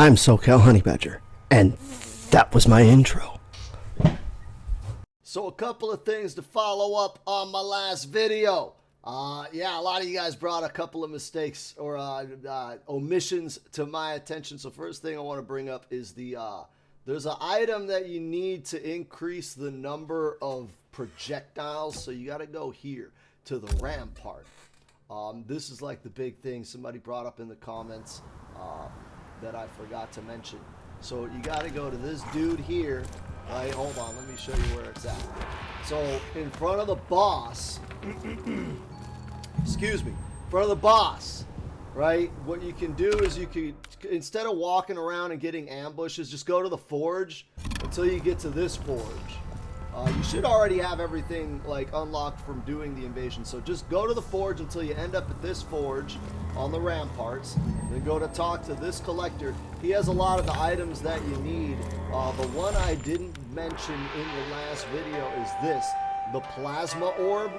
I'm SoCal Honey Badger, and that was my intro. So a couple of things to follow up on my last video. Yeah, a lot of you guys brought a couple of mistakes or omissions to my attention. So first thing I want to bring up is there's an item that you need to increase the number of projectiles. So you got to go here to the rampart. This is like the big thing somebody brought up in the comments that I forgot to mention. So you got to go to this dude here. Right, hold on, let me show you where it's at. So in front of the boss, excuse me, in front of the boss, right, what you can do is you can, instead of walking around and getting ambushes, just go to the forge until you get to this forge. You should already have everything like unlocked from doing the invasion. So just go to the forge until you end up at this forge on the ramparts. Then go to talk to this collector. He has a lot of the items that you need. The one I didn't mention in the last video is this, the plasma orb.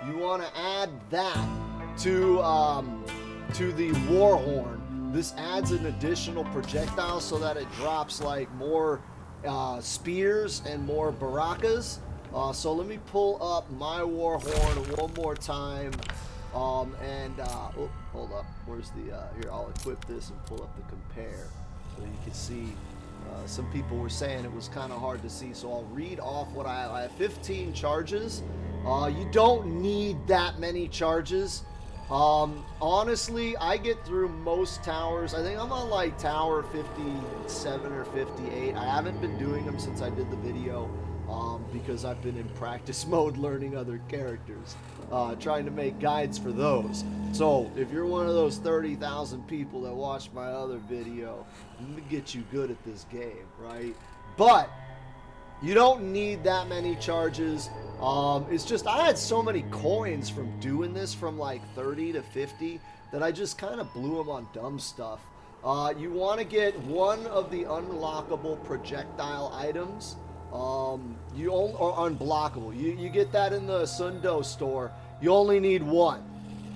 You want to add that to the war horn. This adds an additional projectile so that it drops like more spears and more barakas. So let me pull up my war horn one more time. Oh, hold up. Where's the here? I'll equip this and pull up the compare so you can see. Some people were saying it was kind of hard to see, so I'll read off what I have. 15 charges. You don't need that many charges. Honestly, I get through most towers. I think I'm on like tower 57 or 58. I haven't been doing them since I did the video because I've been in practice mode learning other characters, trying to make guides for those. So if you're one of those 30,000 people that watched my other video, I'm gonna get you good at this game, right? But you don't need that many charges. It's just I had so many coins from doing this, from like 30 to 50, that I just kind of blew them on dumb stuff. You want to get one of the unlockable projectile items. Or unblockable. You get that in the Sundo store. You only need one.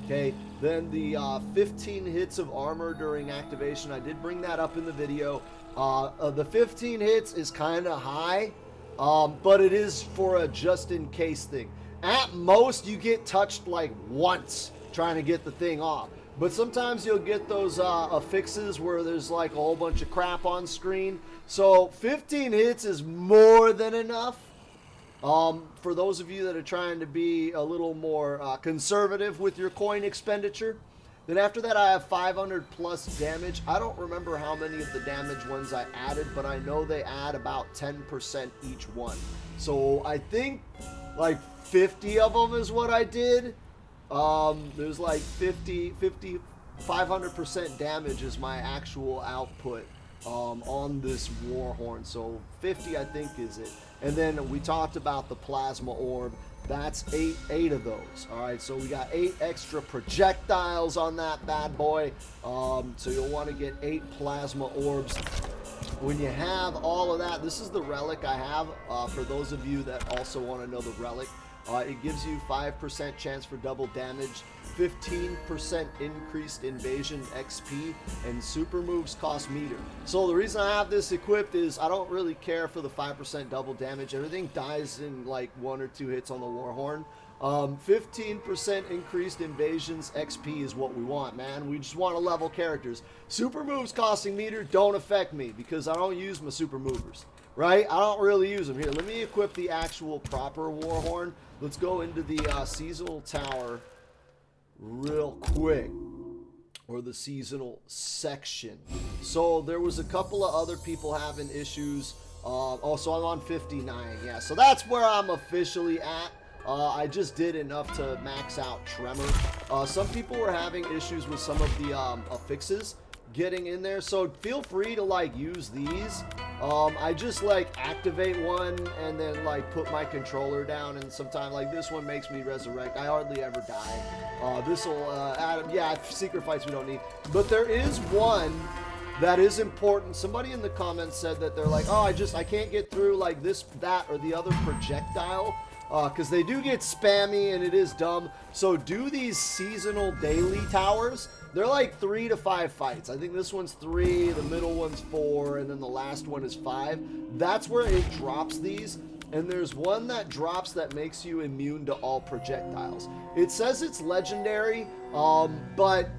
Okay. Then the 15 hits of armor during activation. I did bring that up in the video. The 15 hits is kind of high. But it is for a just-in-case thing. At most, you get touched like once trying to get the thing off. But sometimes you'll get those affixes where there's like a whole bunch of crap on screen. So 15 hits is more than enough. For those of you that are trying to be a little more conservative with your coin expenditure. Then after that, I have 500 plus damage. I don't remember how many of the damage ones I added, but I know they add about 10% each one. So I think like 50 of them is what I did. There's like 500% damage is my actual output on this war horn. So 50 I think is it. And then we talked about the plasma orb. That's eight of those. All right, so we got 8 extra projectiles on that bad boy. So you'll want to get 8 plasma orbs. When you have all of that, this is the relic I have. For those of you that also want to know the relic, it gives you 5% chance for double damage, 15% increased invasion XP, and super moves cost meter. So the reason I have this equipped is I don't really care for the 5% double damage. Everything dies in like 1 or 2 hits on the Warhorn. 15% increased invasions XP is what we want, man. We just want to level characters. Super moves costing meter don't affect me because I don't use my super movers, right? I don't really use them. Here, let me equip the actual proper Warhorn. Let's go into the seasonal tower real quick, or the seasonal section. So there was a couple of other people having issues. So I'm on 59. Yeah, so that's where I'm officially at. I just did enough to max out Tremor. Some people were having issues with some of the affixes getting in there, so feel free to like use these. I just like activate one and then like put my controller down, and sometimes like this one makes me resurrect. I hardly ever die. This will add, yeah, secret fights we don't need, but there is one that is important. Somebody in the comments said that they're like, oh, I can't get through like this, that, or the other projectile. Because they do get spammy and it is dumb. So do these seasonal daily towers. They're like 3 to 5 fights. I think this one's 3, the middle one's 4, and then the last one is 5. That's where it drops these. And there's one that drops that makes you immune to all projectiles. It says it's legendary, but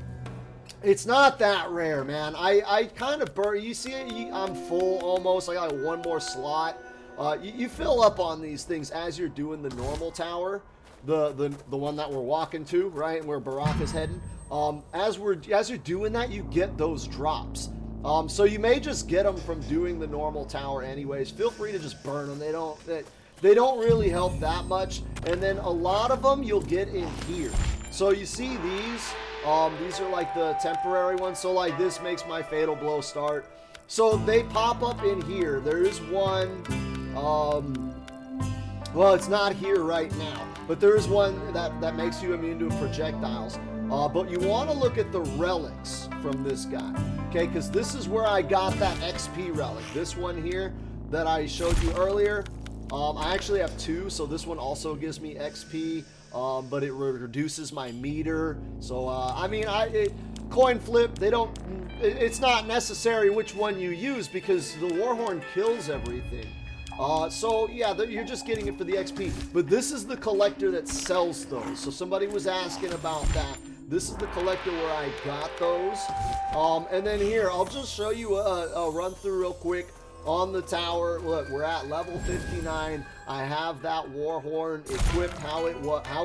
it's not that rare, man. I kind of burn. You see it? I'm full almost. I got one more slot. You fill up on these things as you're doing the normal tower, the one that we're walking to, right, and where Baraka's heading. As you're doing that, you get those drops. So you may just get them from doing the normal tower anyways. Feel free to just burn them. They don't really help that much. And then a lot of them you'll get in here. So you see these are like the temporary ones. So like this makes my fatal blow start. So they pop up in here. There is one, well, it's not here right now, but there is one that makes you immune to projectiles. But you want to look at the relics from this guy, okay? Because this is where I got that XP relic. This one here that I showed you earlier, I actually have 2, so this one also gives me XP, but it reduces my meter. So, I mean, coin flip, it's not necessary which one you use because the Warhorn kills everything. So yeah, you're just getting it for the XP, but this is the collector that sells those. So somebody was asking about that. This is the collector where I got those. And then here, I'll just show you a run through real quick on the tower. Look, we're at level 59. I have that Warhorn equipped how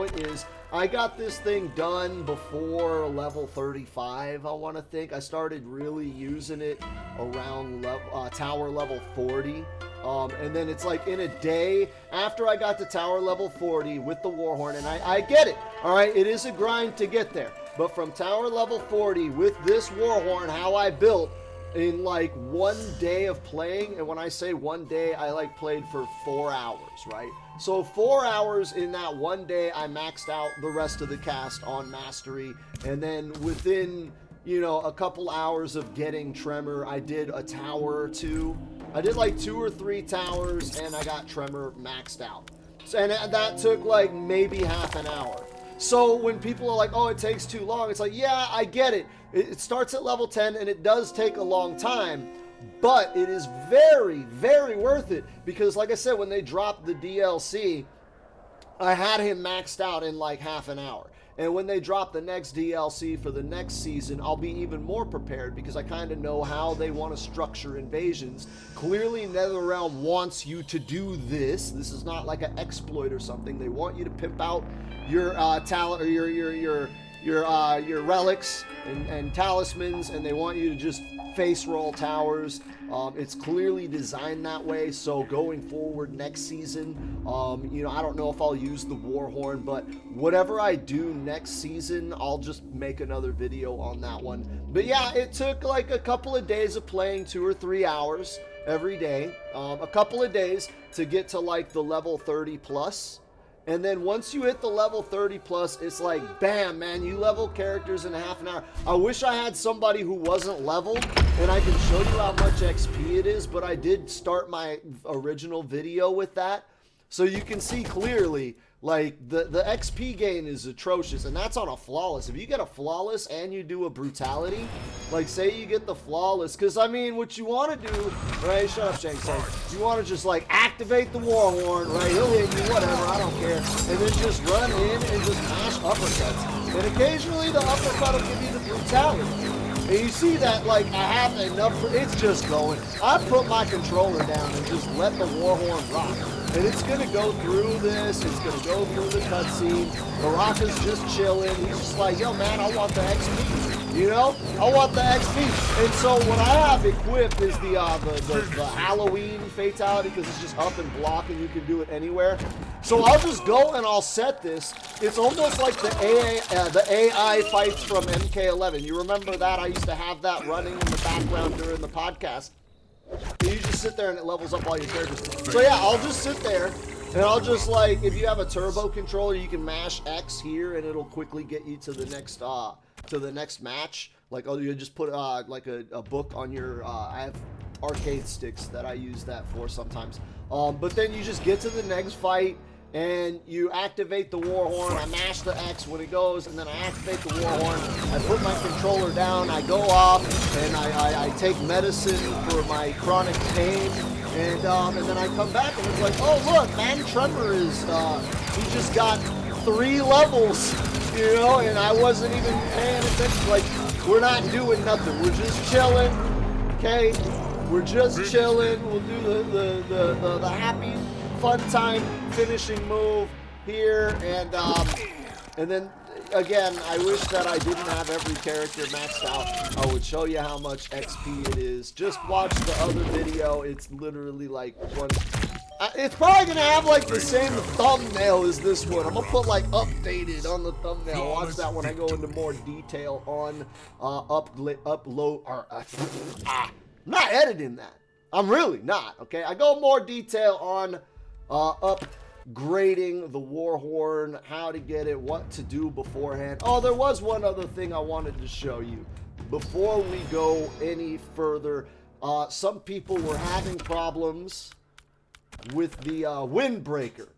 it is. I got this thing done before level 35, I want to think. I started really using it around tower level 40. And then it's like in a day after I got to tower level 40 with the Warhorn, and I get it, all right? It is a grind to get there. But from tower level 40 with this Warhorn, how I built in like 1 day of playing, and when I say 1 day, I like played for 4 hours, right? So 4 hours in that 1 day, I maxed out the rest of the cast on mastery, and then within, you know, a couple hours of getting Tremor, I did a tower or 2. I did like 2 or 3 towers, and I got Tremor maxed out. So, and that took like maybe half an hour. So when people are like, oh, it takes too long, it's like, yeah, I get it. It starts at level 10, and it does take a long time, but it is very, very worth it because, like I said, when they dropped the DLC, I had him maxed out in like half an hour. And when they drop the next DLC for the next season, I'll be even more prepared because I kind of know how they want to structure invasions. Clearly, NetherRealm wants you to do this. This is not like an exploit or something. They want you to pimp out your talent or your relics and talismans, and they want you to just face roll towers. It's clearly designed that way, so going forward next season, you know, I don't know if I'll use the Warhorn, but whatever I do next season, I'll just make another video on that one. But yeah, it took like a couple of days of playing 2 or 3 hours every day, a couple of days to get to like the level 30 plus. And then once you hit the level 30 plus, it's like, bam, man, you level characters in half an hour. I wish I had somebody who wasn't leveled and I can show you how much XP it is, but I did start my original video with that. So you can see clearly, like, the XP gain is atrocious, and that's on a flawless. If you get a flawless and you do a brutality, like, say you get the flawless, because, I mean, what you want to do, right, shut up, Shank, you want to just, like, activate the Warhorn, right, he'll hit you, whatever, I don't care, and then just run in and just mash uppercuts. And occasionally the uppercut will give you the brutality. And you see that, like, I have enough, it's just going. I put my controller down and just let the Warhorn rock. And it's going to go through this, it's going to go through the cutscene. Baraka's just chilling. He's just like, yo, man, I want the XP. You know? I want the XP. And so what I have equipped is the Halloween fatality, because it's just up and block and you can do it anywhere. So I'll just go and I'll set this. It's almost like the AI fights from MK11. You remember that? I used to have that running in the background during the podcast. And you just sit there and it levels up all your characters. So yeah, I'll just sit there and I'll just, like, if you have a turbo controller, you can mash X here and it'll quickly get you to the next match. Like, oh, you just put like a book on your I have arcade sticks that I use that for sometimes. But then you just get to the next fight and you activate the war horn. I mash the X when it goes, and then I activate the war horn. I put my controller down, I go off, and I take medicine for my chronic pain, and then I come back, and it's like, oh look, man, Trevor is, he just got 3 levels, you know, and I wasn't even paying attention. Like, we're not doing nothing, we're just chilling, okay? We're just chilling. We'll do the happy, fun time finishing move here, and then again, I wish that I didn't have every character maxed out. I would show you how much XP it is. Just watch the other video. It's literally like one. It's probably gonna have like the same thumbnail as this one. I'm gonna put like updated on the thumbnail. Watch that when I go into more detail on upload. Or, I'm not editing that. I'm really not. Okay, I go more detail on upgrading the war horn, how to get it, what to do beforehand. Oh, there was one other thing I wanted to show you before we go any further. Some people were having problems with the windbreaker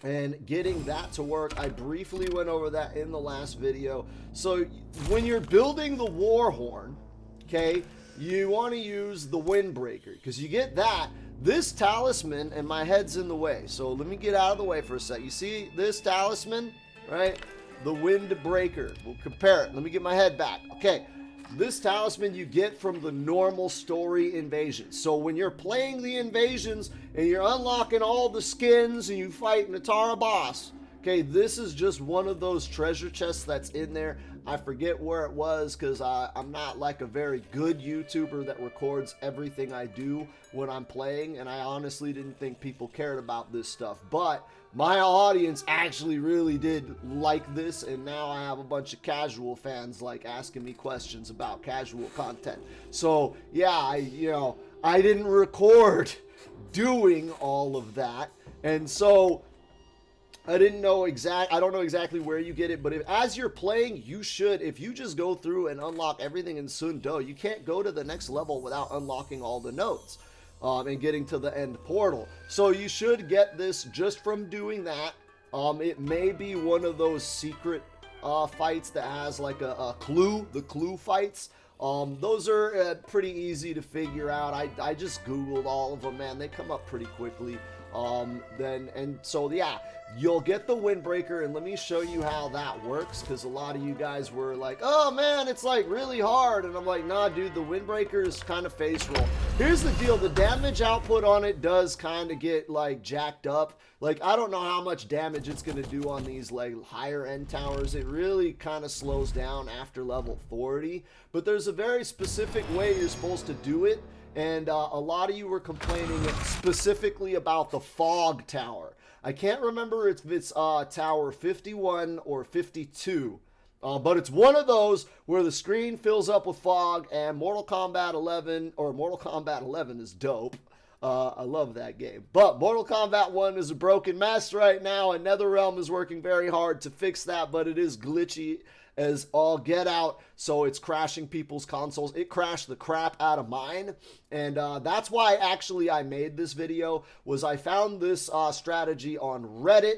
and getting that to work. I briefly went over that in the last video. So when you're building the war horn, okay, you want to use the windbreaker because you get that. This talisman, and my head's in the way, so let me get out of the way for a sec. You see this talisman, right? The windbreaker. We'll compare it. Let me get my head back. Okay, this talisman you get from the normal story invasions. So when you're playing the invasions and you're unlocking all the skins and you fight Natara boss, okay, this is just one of those treasure chests that's in there. I forget where it was because I'm not like a very good YouTuber that records everything I do when I'm playing, and I honestly didn't think people cared about this stuff. But my audience actually really did like this, and now I have a bunch of casual fans like asking me questions about casual content. So yeah, I didn't record doing all of that, and so I don't know exactly where you get it, but as you're playing, you should, if you just go through and unlock everything in Sundo, you can't go to the next level without unlocking all the nodes and getting to the end portal. So you should get this just from doing that. It may be one of those secret fights that has like a clue, the clue fights. Those are pretty easy to figure out. I just Googled all of them, man. They come up pretty quickly. So yeah, you'll get the windbreaker, and let me show you how that works, because a lot of you guys were like, oh man, it's like really hard, and I'm like, nah dude, the windbreaker is kind of face roll. Here's the deal, the damage output on it does kind of get like jacked up. Like, I don't know how much damage it's going to do on these like higher end towers. It really kind of slows down after level 40, but there's a very specific way you're supposed to do it. And a lot of you were complaining specifically about the fog tower. I can't remember if it's tower 51 or 52, but it's one of those where the screen fills up with fog, and Mortal Kombat 11 is dope. I love that game. But Mortal Kombat 1 is a broken mess right now, and NetherRealm is working very hard to fix that, but it is glitchy as all get out, so it's crashing people's consoles. It crashed the crap out of mine, and that's why actually I made this video. Was I found this strategy on Reddit,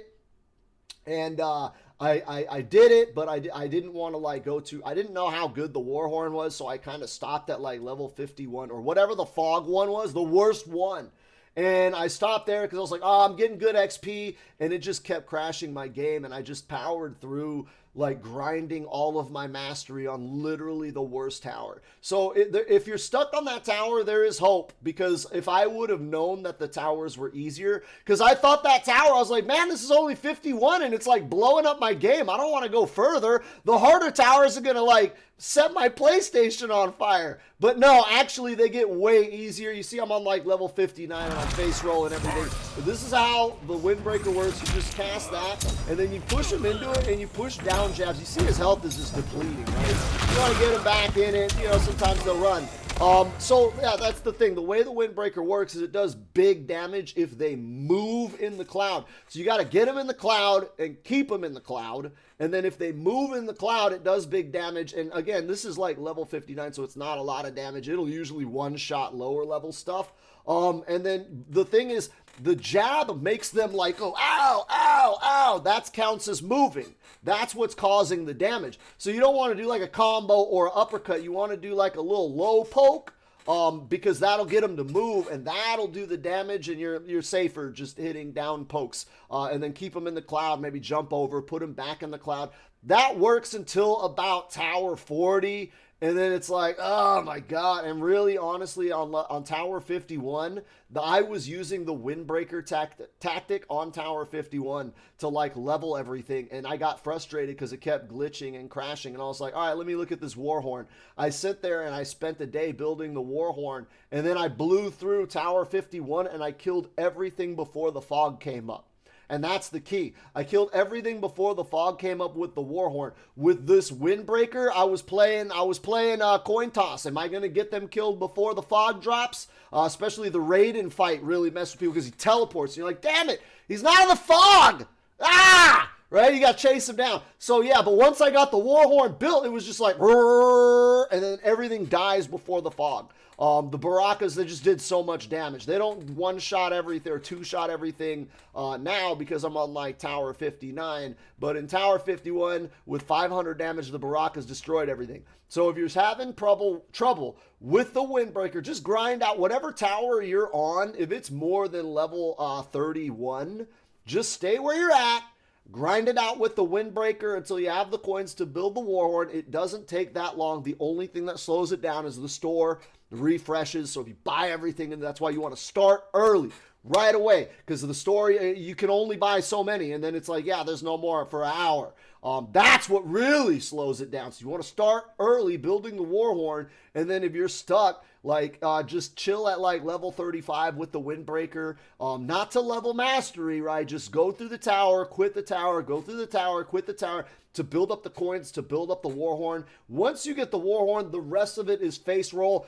and I did it, but I didn't want to like I didn't know how good the Warhorn was, so I kind of stopped at like level 51 or whatever the fog one was, the worst one. And I stopped there because I was like, oh, I'm getting good XP, and it just kept crashing my game, and I just powered through like grinding all of my mastery on literally the worst tower. So if you're stuck on that tower, there is hope, because if I would have known that the towers were easier, because I thought that tower, I was like, man, this is only 51 and it's like blowing up my game. I don't want to go further. The harder towers are going to like set my PlayStation on fire. But no, actually they get way easier. You see I'm on like level 59 and I'm face roll and everything. But this is how the windbreaker works. You just cast that and then you push him into it and you push down jabs. You see his health is just depleting, right? You want to get him back in it. You know, sometimes they'll run. So yeah, that's the thing. The way the windbreaker works is it does big damage if they move in the cloud. So you got to get them in the cloud and keep them in the cloud. And then if they move in the cloud, it does big damage. And again, this is like level 59, so it's not a lot of damage. It'll usually one-shot lower level stuff. And then the thing is, the jab makes them like, oh, ow, ow, ow. That counts as moving. That's what's causing the damage. So you don't want to do like a combo or an uppercut. You want to do like a little low poke, because that'll get them to move, and that'll do the damage, and you're safer just hitting down pokes, and then keep them in the cloud, maybe jump over, put them back in the cloud. That works until about Tower 40, and then it's like, oh my God. And really, honestly, on Tower 51, I was using the windbreaker tactic on Tower 51 to like level everything, and I got frustrated because it kept glitching and crashing, and I was like, all right, let me look at this Warhorn. I sit there and I spent a day building the Warhorn, and then I blew through Tower 51, and I killed everything before the fog came up. And that's the key. I killed everything before the fog came up with the Warhorn. With this windbreaker, I was playing coin toss. Am I going to get them killed before the fog drops? Especially the Raiden fight really messed with people because he teleports. And you're like, damn it, he's not in the fog. Ah! Right? You got to chase him down. So yeah, but once I got the Warhorn built, it was just like, and then everything dies before the fog. The Barakas, they just did so much damage. They don't one-shot everything or two-shot everything now because I'm on like Tower 59. But in Tower 51, with 500 damage, the Barakas destroyed everything. So if you're having trouble with the Windbreaker, just grind out whatever tower you're on. If it's more than level 31, just stay where you're at. Grind it out with the Windbreaker until you have the coins to build the Warhorn. It doesn't take that long. The only thing that slows it down is the store refreshes. So if you buy everything, and that's why you want to start early, right away, because of the story, you can only buy so many, and then it's like, yeah, there's no more for an hour. That's what really slows it down. So you want to start early building the Warhorn, and then if you're stuck, like just chill at like level 35 with the Windbreaker, not to level mastery, right? Just go through the tower, quit the tower, go through the tower, quit the tower, to build up the coins, to build up the Warhorn. Once you get the Warhorn, the rest of it is face roll.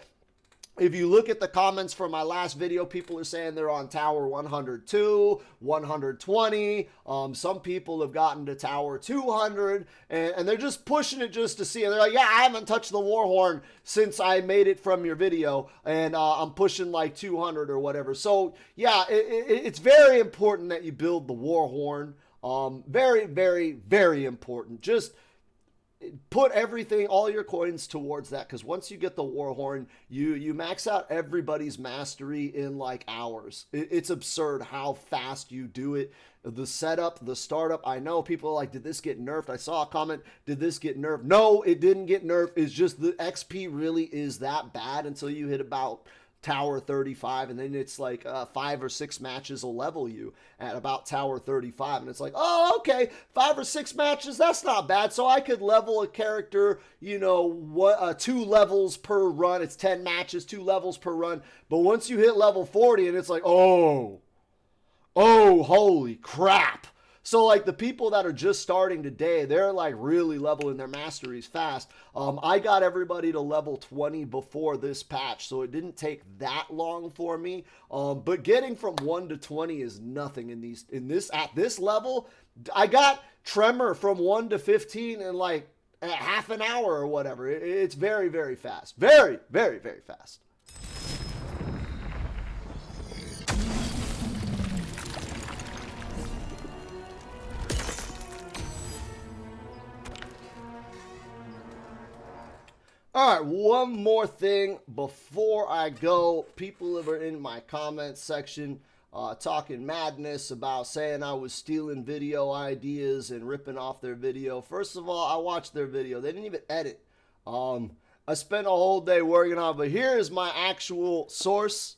If you look at the comments from my last video, people are saying they're on Tower 102, 120. Some people have gotten to Tower 200, and they're just pushing it just to see. And they're like, yeah, I haven't touched the Warhorn since I made it from your video, and I'm pushing like 200 or whatever. So, yeah, it's very important that you build the Warhorn. Very, very, very important. Just put everything, all your coins towards that, because once you get the Warhorn, you max out everybody's mastery in like hours. It's absurd how fast you do it. The setup, the startup, I know people are like, did this get nerfed? I saw a comment, did this get nerfed? No, it didn't get nerfed. It's just the XP really is that bad until you hit about Tower 35, and then it's like 5 or 6 matches will level you at about Tower 35, and it's like, oh, okay, 5 or 6 matches, that's not bad. So I could level a character, 2 levels per run. It's 10 matches, 2 levels per run. But once you hit level 40, and it's like, oh, holy crap. So like the people that are just starting today, they're like really leveling their masteries fast. I got everybody to level 20 before this patch, so it didn't take that long for me. But getting from 1 to 20 is nothing at this level. I got Tremor from 1 to 15 in like half an hour or whatever. It's very, very fast. Very, very, very fast. All right, one more thing before I go. People that are in my comments section talking madness about saying I was stealing video ideas and ripping off their video. First of all, I watched their video. They didn't even edit. I spent a whole day working on it, but here is my actual source.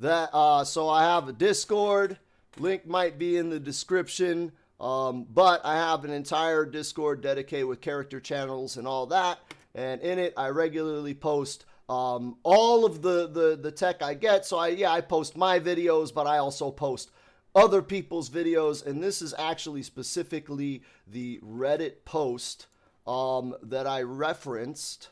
So I have a Discord. Link might be in the description. But I have an entire Discord dedicated with character channels and all that. And in it, I regularly post all of the tech I get. So I post my videos, but I also post other people's videos. And this is actually specifically the Reddit post that I referenced.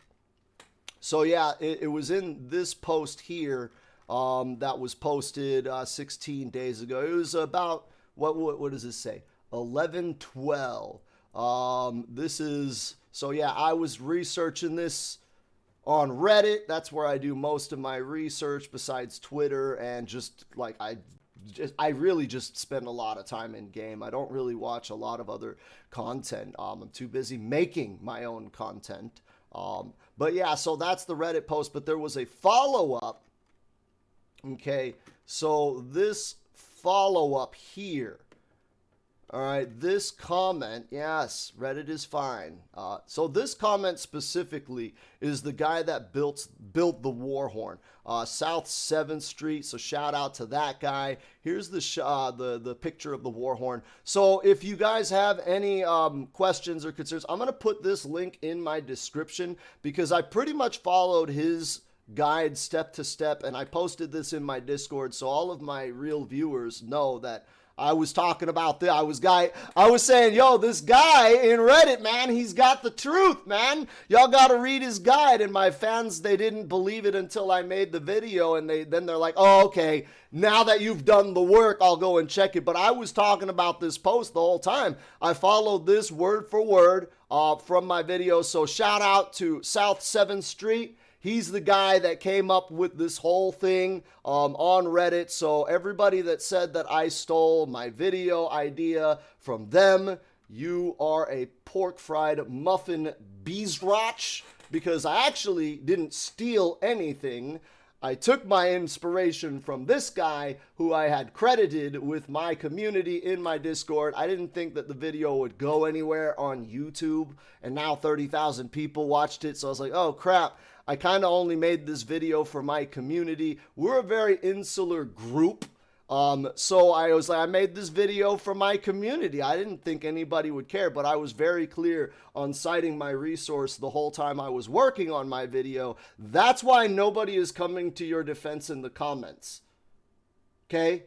So yeah, it was in this post here that was posted 16 days ago. It was about, what does this say? 11/12. This is... So yeah, I was researching this on Reddit. That's where I do most of my research besides Twitter, and just like I I really just spend a lot of time in game. I don't really watch a lot of other content. I'm too busy making my own content. But yeah, so that's the Reddit post. But there was a follow-up. Okay, so this follow-up here. All right, this comment, yes, Reddit is fine. So this comment specifically is the guy that built the Warhorn, South 7th Street. So shout out to that guy. Here's the picture of the Warhorn. So if you guys have any questions or concerns, I'm gonna put this link in my description because I pretty much followed his guide step to step, and I posted this in my Discord, so all of my real viewers know that I was talking about this. I was saying, yo, this guy in Reddit, man, he's got the truth, man. Y'all got to read his guide. And my fans, they didn't believe it until I made the video. And then they're like, oh, okay, now that you've done the work, I'll go and check it. But I was talking about this post the whole time. I followed this word for word from my video. So shout out to South 7th Street. He's the guy that came up with this whole thing on Reddit. So everybody that said that I stole my video idea from them, you are a pork fried muffin beesrotch, because I actually didn't steal anything. I took my inspiration from this guy who I had credited with my community in my Discord. I didn't think that the video would go anywhere on YouTube, and now 30,000 people watched it. So I was like, oh crap. I kind of only made this video for my community. We're a very insular group. So I was like, I made this video for my community. I didn't think anybody would care, but I was very clear on citing my resource the whole time I was working on my video. That's why nobody is coming to your defense in the comments. Okay?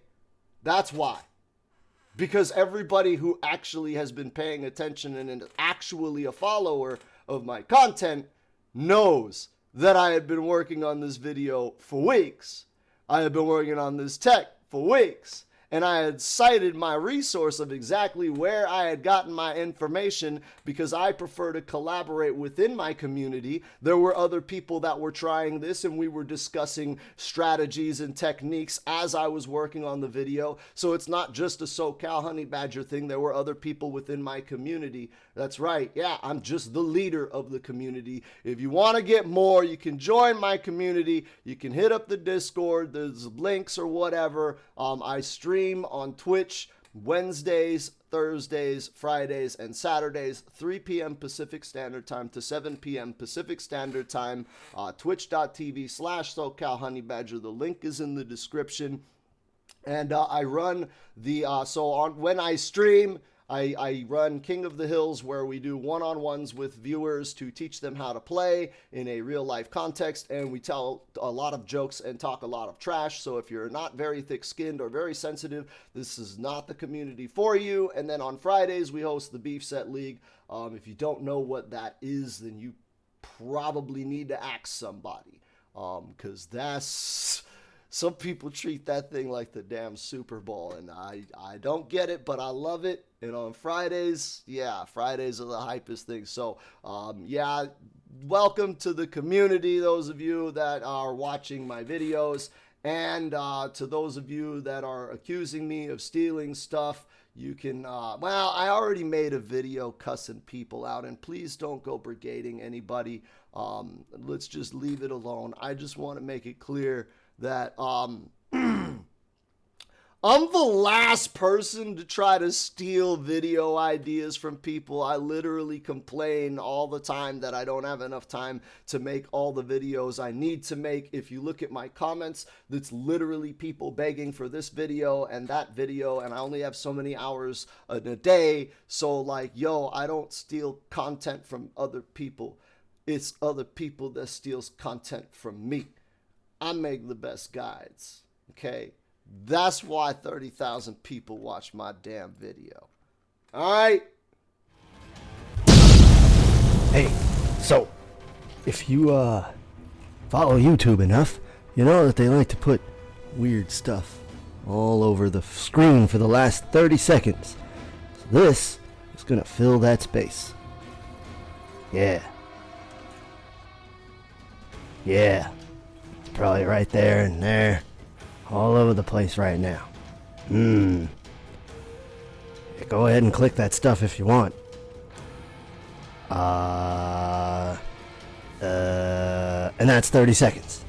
That's why. Because everybody who actually has been paying attention and is actually a follower of my content knows that I had been working on this video for weeks. I had been working on this tech for weeks. And I had cited my resource of exactly where I had gotten my information because I prefer to collaborate within my community. There were other people that were trying this and we were discussing strategies and techniques as I was working on the video. So it's not just a SoCal Honey Badger thing. There were other people within my community. That's right. Yeah, I'm just the leader of the community. If you want to get more, you can join my community. You can hit up the Discord. There's links or whatever. I stream on Twitch Wednesdays, Thursdays, Fridays, and Saturdays, 3 p.m. Pacific Standard Time to 7 p.m. Pacific Standard Time, twitch.tv/SoCal Honey Badger. The link is in the description. And I run the, when I stream, I run King of the Hills, where we do one-on-ones with viewers to teach them how to play in a real-life context, and we tell a lot of jokes and talk a lot of trash. So if you're not very thick-skinned or very sensitive, this is not the community for you. And then on Fridays, we host the Beef Set League. If you don't know what that is, then you probably need to ask somebody, because that's... Some people treat that thing like the damn Super Bowl, and I don't get it, but I love it. And on Fridays, yeah, Fridays are the hypest thing. So, yeah, welcome to the community, those of you that are watching my videos. And to those of you that are accusing me of stealing stuff, you can, well, I already made a video cussing people out, and please don't go brigading anybody. Let's just leave it alone. I just want to make it clear that I'm the last person to try to steal video ideas from people. I literally complain all the time that I don't have enough time to make all the videos I need to make. If you look at my comments, that's literally people begging for this video and that video, and I only have so many hours in a day. So like, yo, I don't steal content from other people. It's other people that steals content from me. I make the best guides, okay? That's why 30,000 people watch my damn video. All right? Hey, so, if you, follow YouTube enough, you know that they like to put weird stuff all over the screen for the last 30 seconds. So this is gonna fill that space. Yeah. Yeah. Probably right there and there, all over the place right now. Go ahead and click that stuff if you want. And that's 30 seconds.